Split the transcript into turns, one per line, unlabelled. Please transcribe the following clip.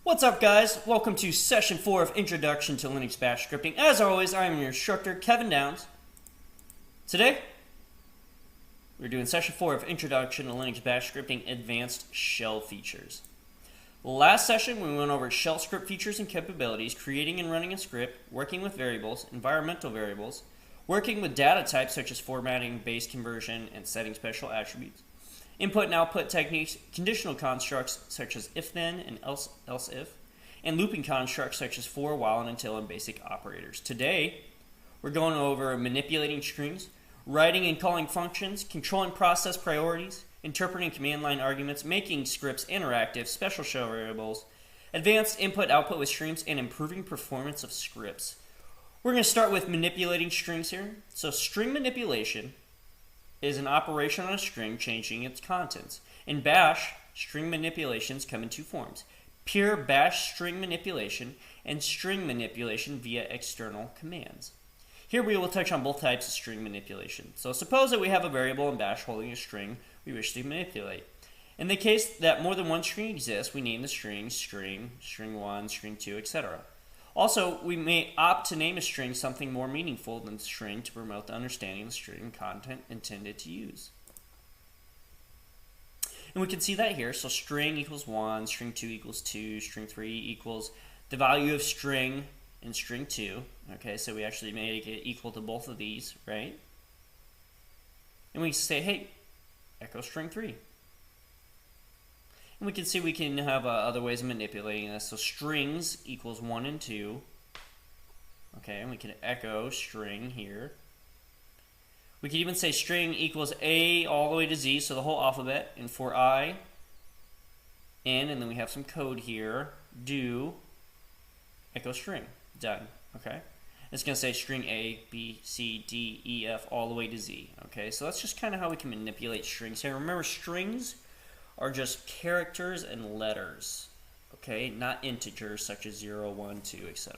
What's up, guys? Welcome to session 4 of Introduction to Linux Bash Scripting. As always, I am your instructor, Kevin Downs. Today, we're doing session 4 of Introduction to Linux Bash Scripting Advanced Shell Features. Last session, we went over shell script features and capabilities, creating and running a script, working with variables, environmental variables, working with data types such as formatting, base conversion, and setting special attributes, input and output techniques, conditional constructs such as if-then and else-if, and looping constructs such as for, while, and until, and basic operators. Today, we're going over manipulating strings, writing and calling functions, controlling process priorities, interpreting command line arguments, making scripts interactive, special shell variables, advanced input-output with streams, and improving performance of scripts. We're going to start with manipulating strings here. So string manipulation is an operation on a string changing its contents. In Bash, string manipulations come in two forms: pure Bash string manipulation and string manipulation via external commands. Here we will touch on both types of string manipulation. So suppose that we have a variable in Bash holding a string we wish to manipulate. In the case that more than one string exists, we name the string, string 1, string 2, etc. Also, we may opt to name a string something more meaningful than string to promote the understanding of the string content intended to use. And we can see that here. So string equals 1, string 2 equals 2, string 3 equals the value of string in string 2. Okay, so we actually make it equal to both of these, right? And we can say, hey, echo string 3. And we can see we can have other ways of manipulating this. So strings equals 1 and 2. Okay, and we can echo string here. We could even say string equals A all the way to Z, so the whole alphabet. And for I, N, and then we have some code here. Do, echo string. Done. Okay. It's going to say string A, B, C, D, E, F, all the way to Z. Okay, so that's just kind of how we can manipulate strings here. Remember, strings are just characters and letters, okay, not integers such as 0, 1, 2, etc.